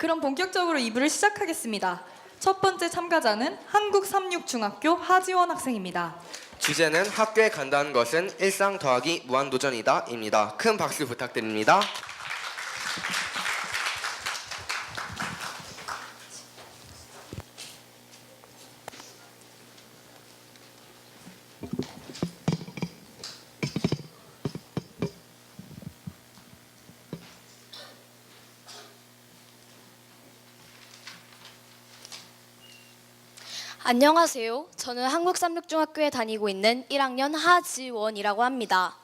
그럼 본격적으로 2부를 시작하겠습니다. 첫 번째 참가자는 한국삼육중학교 하지원 학생입니다. 주제는 학교에 간다는 것은 일상 더하기 무한도전이다 입니다. 큰 박수 부탁드립니다. 안녕하세요. 저는 한국삼육중학교에 다니고 있는 1학년 하지원이라고 합니다.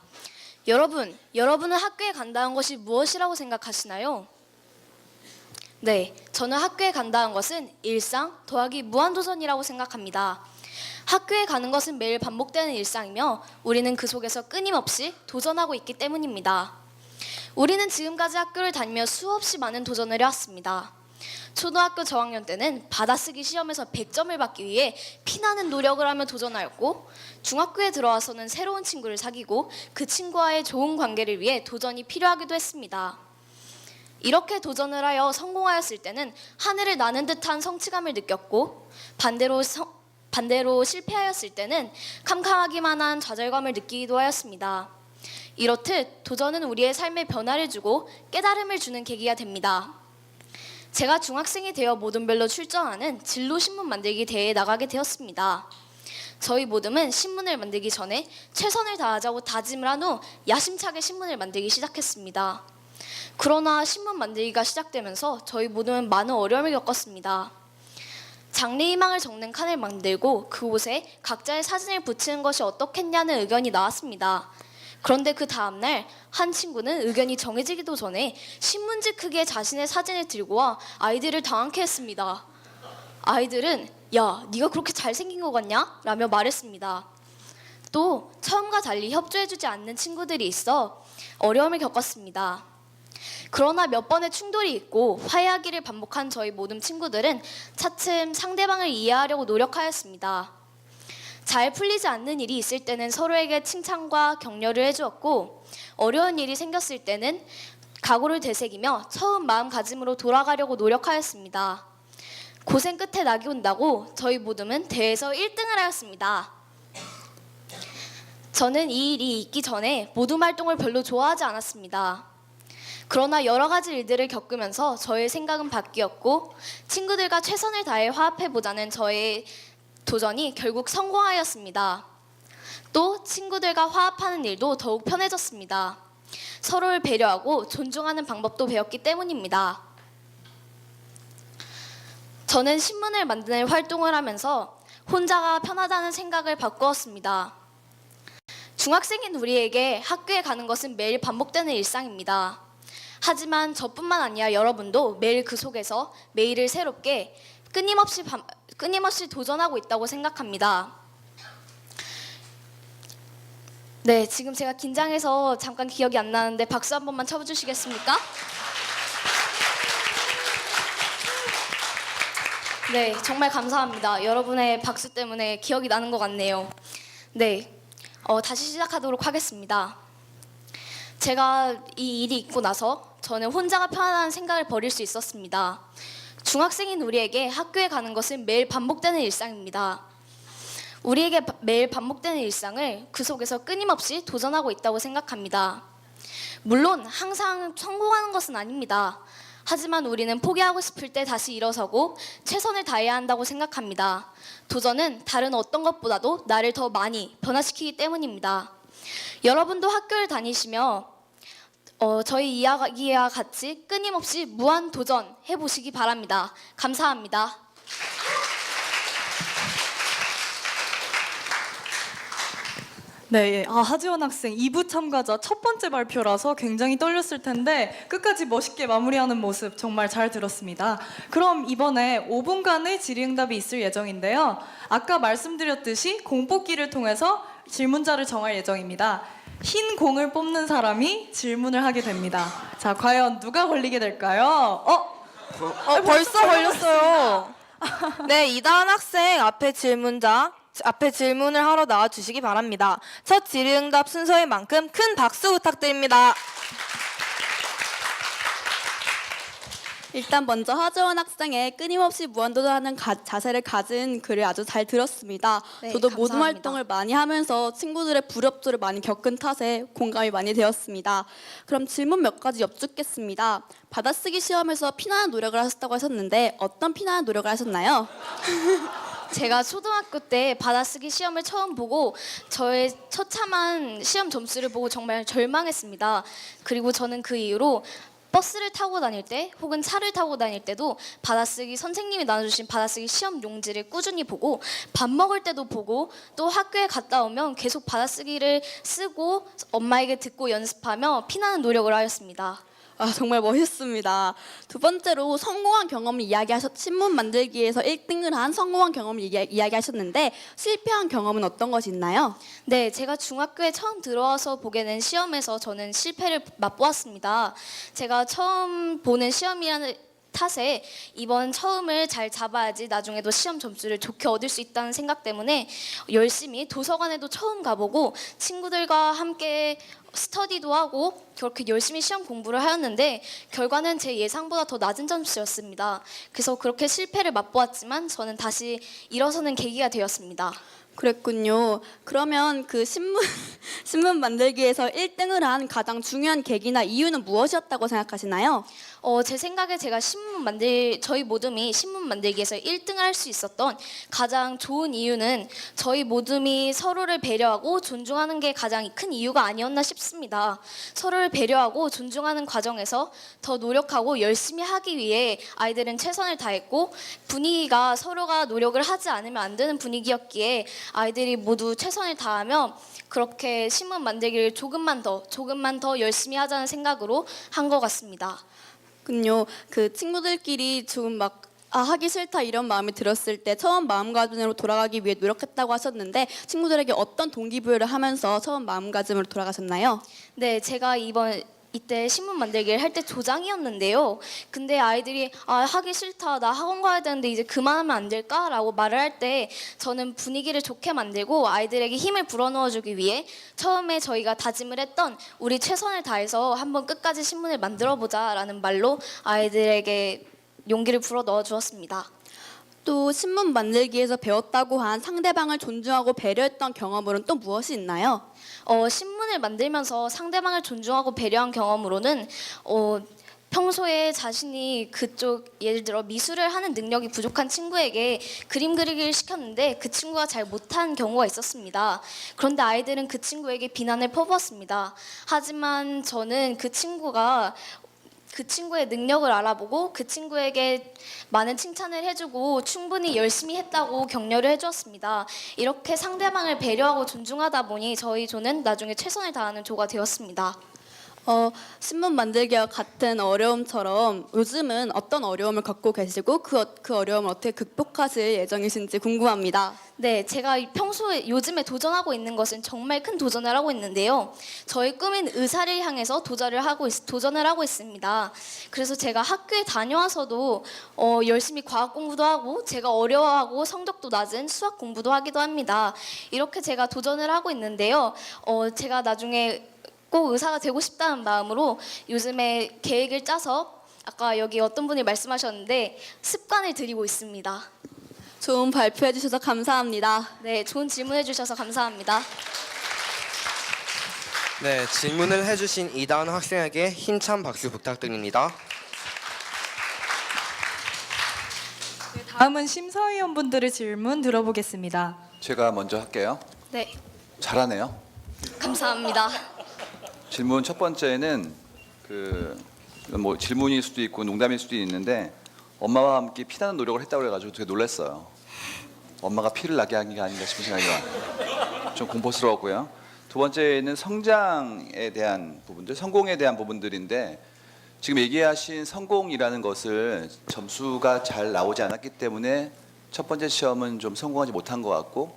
여러분은 학교에 간다는 것이 무엇이라고 생각하시나요? 네, 저는 학교에 간다는 것은 일상 더하기 무한도전이라고 생각합니다. 학교에 가는 것은 매일 반복되는 일상이며 우리는 그 속에서 끊임없이 도전하고 있기 때문입니다. 우리는 지금까지 학교를 다니며 수없이 많은 도전을 해왔습니다. 초등학교 저학년 때는 받아쓰기 시험에서 100점을 받기 위해 피나는 노력을 하며 도전하였고, 중학교에 들어와서는 새로운 친구를 사귀고 그 친구와의 좋은 관계를 위해 도전이 필요하기도 했습니다. 이렇게 도전을 하여 성공하였을 때는 하늘을 나는 듯한 성취감을 느꼈고, 반대로 실패하였을 때는 캄캄하기만 한 좌절감을 느끼기도 하였습니다. 이렇듯 도전은 우리의 삶에 변화를 주고 깨달음을 주는 계기가 됩니다. 제가 중학생이 되어 모둠별로 출전하는 진로신문 만들기 대회에 나가게 되었습니다. 저희 모둠은 신문을 만들기 전에 최선을 다하자고 다짐을 한 후 야심차게 신문을 만들기 시작했습니다. 그러나 신문 만들기가 시작되면서 저희 모둠은 많은 어려움을 겪었습니다. 장래희망을 적는 칸을 만들고 그곳에 각자의 사진을 붙이는 것이 어떻겠냐는 의견이 나왔습니다. 그런데 그 다음날 한 친구는 의견이 정해지기도 전에 신문지 크기의 자신의 사진을 들고 와 아이들을 당황케 했습니다. 아이들은 "야, 네가 그렇게 잘생긴 것 같냐?" 라며 말했습니다. 또 처음과 달리 협조해주지 않는 친구들이 있어 어려움을 겪었습니다. 그러나 몇 번의 충돌이 있고 화해하기를 반복한 저희 모든 친구들은 차츰 상대방을 이해하려고 노력하였습니다. 잘 풀리지 않는 일이 있을 때는 서로에게 칭찬과 격려를 해주었고, 어려운 일이 생겼을 때는 각오를 되새기며 처음 마음가짐으로 돌아가려고 노력하였습니다. 고생 끝에 낙이 온다고 저희 모둠은 대회에서 1등을 하였습니다. 저는 이 일이 있기 전에 모둠 활동을 별로 좋아하지 않았습니다. 그러나 여러 가지 일들을 겪으면서 저의 생각은 바뀌었고, 친구들과 최선을 다해 화합해보자는 저의 도전이 결국 성공하였습니다. 또 친구들과 화합하는 일도 더욱 편해졌습니다. 서로를 배려하고 존중하는 방법도 배웠기 때문입니다. 저는 신문을 만드는 활동을 하면서 혼자가 편하다는 생각을 바꾸었습니다. 중학생인 우리에게 학교에 가는 것은 매일 반복되는 일상입니다. 하지만 저뿐만 아니라 여러분도 매일 그 속에서 매일을 새롭게 끊임없이 도전하고 있다고 생각합니다. 네, 지금 제가 긴장해서 잠깐 기억이 안 나는데 박수 한 번만 쳐주시겠습니까? 네, 정말 감사합니다. 여러분의 박수 때문에 기억이 나는 것 같네요. 네, 다시 시작하도록 하겠습니다. 제가 이 일이 있고 나서 저는 혼자가 편하다는 생각을 버릴 수 있었습니다. 중학생인 우리에게 학교에 가는 것은 매일 반복되는 일상입니다. 우리에게 매일 반복되는 일상을 그 속에서 끊임없이 도전하고 있다고 생각합니다. 물론 항상 성공하는 것은 아닙니다. 하지만 우리는 포기하고 싶을 때 다시 일어서고 최선을 다해야 한다고 생각합니다. 도전은 다른 어떤 것보다도 나를 더 많이 변화시키기 때문입니다. 여러분도 학교를 다니시며 저희 이야기와 같이 끊임없이 무한 도전 해보시기 바랍니다. 감사합니다. 네, 하지원 학생 2부 참가자 첫 번째 발표라서 굉장히 떨렸을 텐데 끝까지 멋있게 마무리하는 모습 정말 잘 들었습니다. 그럼 이번에 5분간의 질의응답이 있을 예정인데요. 아까 말씀드렸듯이 공뽑기를 통해서 질문자를 정할 예정입니다. 흰 공을 뽑는 사람이 질문을 하게 됩니다. 자, 과연 누가 걸리게 될까요? 벌써 걸렸어요. 네, 이다은 학생 앞에 질문을 하러 나와 주시기 바랍니다. 첫 질의응답 순서인 만큼 큰 박수 부탁드립니다. 일단 먼저 하지원 학생의 끊임없이 무한도전하는 자세를 가진 글을 아주 잘 들었습니다. 네, 저도 모든 감사합니다. 활동을 많이 하면서 친구들의 불협조를 많이 겪은 탓에 공감이 많이 되었습니다. 그럼 질문 몇 가지 여쭙겠습니다. 받아쓰기 시험에서 피나는 노력을 하셨다고 하셨는데 어떤 피나는 노력을 하셨나요? 제가 초등학교 때 받아쓰기 시험을 처음 보고 저의 처참한 시험 점수를 보고 정말 절망했습니다. 그리고 저는 그 이후로 버스를 타고 다닐 때 혹은 차를 타고 다닐 때도 받아쓰기 선생님이 나눠주신 받아쓰기 시험 용지를 꾸준히 보고 밥 먹을 때도 보고 또 학교에 갔다 오면 계속 받아쓰기를 쓰고 엄마에게 듣고 연습하며 피나는 노력을 하였습니다. 아, 정말 멋있습니다. 두 번째로 성공한 경험을 신문 만들기에서 1등을 한 성공한 경험을 이야기하셨는데 실패한 경험은 어떤 것이 있나요? 네, 제가 중학교에 처음 들어와서 보게 된 시험에서 저는 실패를 맛보았습니다. 제가 처음 보는 시험이라는 탓에 이번 처음을 잘 잡아야지 나중에도 시험 점수를 좋게 얻을 수 있다는 생각 때문에 열심히 도서관에도 처음 가보고 친구들과 함께 스터디도 하고 그렇게 열심히 시험 공부를 하였는데 결과는 제 예상보다 더 낮은 점수였습니다. 그래서 그렇게 실패를 맛보았지만 저는 다시 일어서는 계기가 되었습니다. 그랬군요. 그러면 그 신문 만들기에서 1등을 한 가장 중요한 계기나 이유는 무엇이었다고 생각하시나요? 제 생각에 제가 저희 모둠이 신문 만들기에서 1등을 할 수 있었던 가장 좋은 이유는 저희 모둠이 서로를 배려하고 존중하는 게 가장 큰 이유가 아니었나 싶습니다. 서로를 배려하고 존중하는 과정에서 더 노력하고 열심히 하기 위해 아이들은 최선을 다했고 분위기가 서로가 노력을 하지 않으면 안 되는 분위기였기에 아이들이 모두 최선을 다하며 그렇게 신문 만들기를 조금만 더 열심히 하자는 생각으로 한 것 같습니다. 군요. 그 친구들끼리 조금 하기 싫다 이런 마음이 들었을 때 처음 마음가짐으로 돌아가기 위해 노력했다고 하셨는데 친구들에게 어떤 동기부여를 하면서 처음 마음가짐으로 돌아가셨나요? 네, 제가 이때 신문 만들기를 할 때 조장이었는데요. 근데 아이들이 하기 싫다, 나 학원 가야 되는데 이제 그만하면 안 될까? 라고 말을 할 때 저는 분위기를 좋게 만들고 아이들에게 힘을 불어넣어주기 위해 처음에 저희가 다짐을 했던 우리 최선을 다해서 한번 끝까지 신문을 만들어보자 라는 말로 아이들에게 용기를 불어넣어 주었습니다. 또 신문 만들기에서 배웠다고 한 상대방을 존중하고 배려했던 경험으로는 또 무엇이 있나요? 신문을 만들면서 상대방을 존중하고 배려한 경험으로는 평소에 자신이 예를 들어 미술을 하는 능력이 부족한 친구에게 그림 그리기를 시켰는데 그 친구가 잘 못한 경우가 있었습니다. 그런데 아이들은 그 친구에게 비난을 퍼부었습니다. 하지만 저는 그 친구의 능력을 알아보고 그 친구에게 많은 칭찬을 해주고 충분히 열심히 했다고 격려를 해주었습니다. 이렇게 상대방을 배려하고 존중하다 보니 저희 조는 나중에 최선을 다하는 조가 되었습니다. 신문 만들기와 같은 어려움처럼 요즘은 어떤 어려움을 겪고 계시고 그 어려움을 어떻게 극복하실 예정이신지 궁금합니다. 네, 제가 요즘에 도전하고 있는 것은 정말 큰 도전을 하고 있는데요. 저의 꿈인 의사를 향해서 도전을 하고 있습니다. 그래서 제가 학교에 다녀와서도 열심히 과학 공부도 하고 제가 어려워하고 성적도 낮은 수학 공부도 하기도 합니다. 이렇게 제가 도전을 하고 있는데요. 제가 나중에 꼭 의사가 되고 싶다는 마음으로 요즘에 계획을 짜서 아까 여기 어떤 분이 말씀하셨는데 습관을 들이고 있습니다. 좋은 발표해 주셔서 감사합니다. 네, 좋은 질문해 주셔서 감사합니다. 네, 질문을 해주신 이다은 학생에게 힘찬 박수 부탁드립니다. 다음은 심사위원분들의 질문 들어보겠습니다. 제가 먼저 할게요. 네, 잘하네요. 감사합니다. 질문 첫 번째는 뭐 질문일 수도 있고 농담일 수도 있는데 엄마와 함께 피나는 노력을 했다고 해가지고 되게 놀랐어요. 엄마가 피를 나게 한 게 아닌가 싶은 생각이 좀 공포스러웠고요. 두 번째는 성장에 대한 부분들, 성공에 대한 부분들인데 지금 얘기하신 성공이라는 것을 점수가 잘 나오지 않았기 때문에 첫 번째 시험은 좀 성공하지 못한 것 같고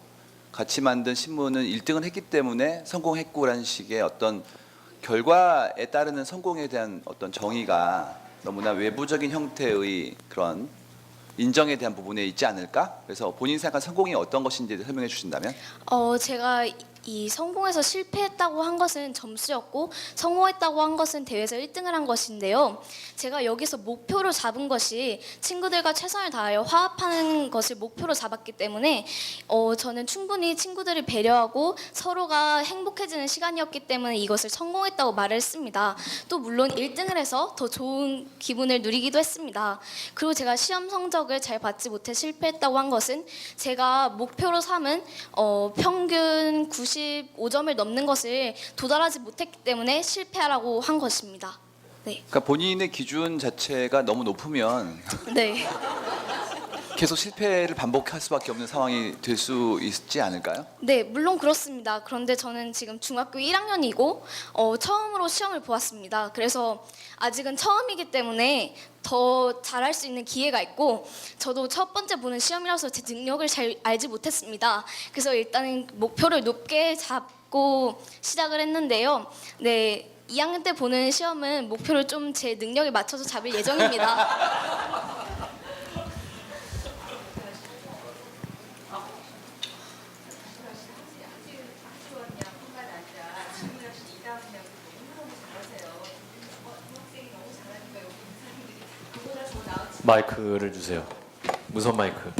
같이 만든 신문은 1등을 했기 때문에 성공했고라는 식의 어떤 결과에 따르는 성공에 대한 어떤 정의가 너무나 외부적인 형태의 그런 인정에 대한 부분에 있지 않을까? 그래서 본인 생각한 성공이 어떤 것인지 설명해 주신다면? 제가 이 성공해서 실패했다고 한 것은 점수였고 성공했다고 한 것은 대회에서 1등을 한 것인데요. 제가 여기서 목표로 잡은 것이 친구들과 최선을 다하여 화합하는 것을 목표로 잡았기 때문에 저는 충분히 친구들을 배려하고 서로가 행복해지는 시간이었기 때문에 이것을 성공했다고 말을 했습니다. 또 물론 1등을 해서 더 좋은 기분을 누리기도 했습니다. 그리고 제가 시험 성적을 잘 받지 못해 실패했다고 한 것은 제가 목표로 삼은 평균 95점을 넘는 것을 도달하지 못했기 때문에 실패하라고 한 것입니다. 네. 그러니까 본인의 기준 자체가 너무 높으면 네. 계속 실패를 반복할 수밖에 없는 상황이 될 수 있지 않을까요? 네, 물론 그렇습니다. 그런데 저는 지금 중학교 1학년이고 처음으로 시험을 보았습니다. 그래서 아직은 처음이기 때문에 더 잘할 수 있는 기회가 있고 저도 첫 번째 보는 시험이라서 제 능력을 잘 알지 못했습니다. 그래서 일단은 목표를 높게 잡고 시작을 했는데요. 네, 2학년 때 보는 시험은 목표를 좀 제 능력에 맞춰서 잡을 예정입니다. 마이크를 주세요. 무선 마이크.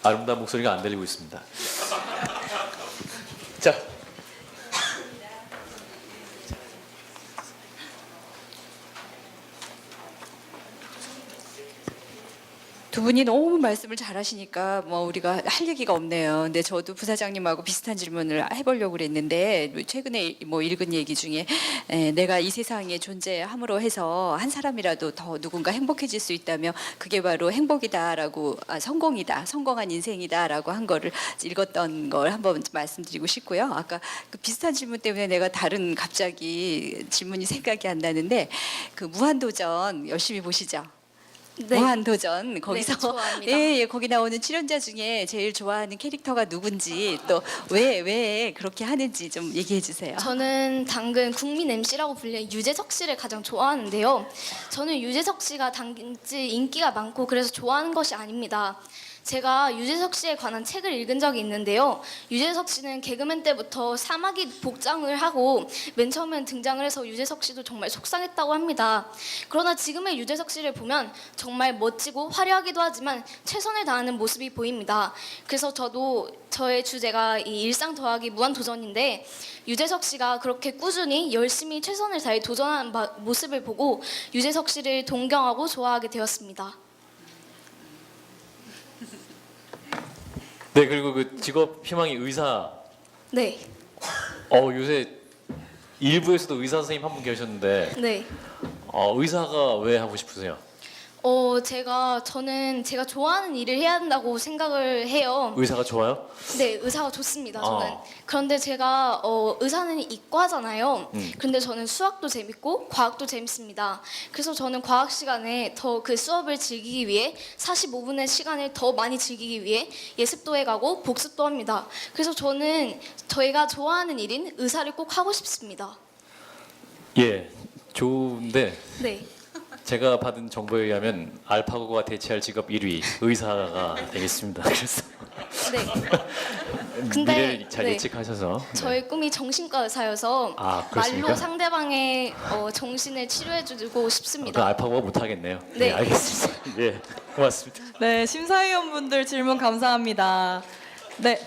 아름다운 목소리가 안 들리고 있습니다. 자, 두 분이 너무 말씀을 잘하시니까 뭐 우리가 할 얘기가 없네요. 근데 저도 부사장님하고 비슷한 질문을 해보려고 그랬는데 최근에 뭐 읽은 얘기 중에 내가 이 세상에 존재함으로 해서 한 사람이라도 더 누군가 행복해질 수 있다면 그게 바로 행복이다라고 성공이다, 성공한 인생이다라고 한 거를 읽었던 걸 한번 말씀드리고 싶고요. 아까 그 비슷한 질문 때문에 내가 다른 갑자기 질문이 생각이 안 나는데 그 무한도전 열심히 보시죠. 네. 무한도전 거기서 좋아합니다. 예, 거기 나오는 출연자 중에 제일 좋아하는 캐릭터가 누군지 또 왜 그렇게 하는지 좀 얘기해 주세요. 저는 당근 국민 MC라고 불리는 유재석 씨를 가장 좋아하는데요. 저는 유재석 씨가 단지 인기가 많고 그래서 좋아하는 것이 아닙니다. 제가 유재석 씨에 관한 책을 읽은 적이 있는데요. 유재석 씨는 개그맨 때부터 사마귀 복장을 하고 맨 처음엔 등장을 해서 유재석 씨도 정말 속상했다고 합니다. 그러나 지금의 유재석 씨를 보면 정말 멋지고 화려하기도 하지만 최선을 다하는 모습이 보입니다. 그래서 저도 저의 주제가 이 일상 더하기 무한도전인데 유재석 씨가 그렇게 꾸준히 열심히 최선을 다해 도전하는 모습을 보고 유재석 씨를 동경하고 좋아하게 되었습니다. 네, 그리고 그 직업 희망이 의사. 네, 요새 일부에서도 의사 선생님 한 분 계셨는데 네. 의사가 왜 하고 싶으세요? 저는 제가 좋아하는 일을 해야 한다고 생각을 해요. 의사가 좋아요? 네, 의사가 좋습니다. 저는. 그런데 제가 의사는 이과잖아요. 그런데 저는 수학도 재밌고 과학도 재밌습니다. 그래서 저는 과학 시간에 더 그 수업을 즐기기 위해 45분의 시간을 더 많이 즐기기 위해 예습도 해가고 복습도 합니다. 그래서 저는 저희가 좋아하는 일인 의사를 꼭 하고 싶습니다. 예, 좋은데 네. 제가 받은 정보에 의하면 알파고가 대체할 직업 1위 의사가 되겠습니다. 그래서 네. 근데, 미래를 잘 네. 예측하셔서. 네. 저의 꿈이 정신과 의사여서 그렇습니까? 말로 상대방의 정신을 치료해주고 싶습니다. 그럼 알파고가 못하겠네요. 네. 알겠습니다. 예, 고맙습니다. 네, 심사위원분들 질문 감사합니다. 네.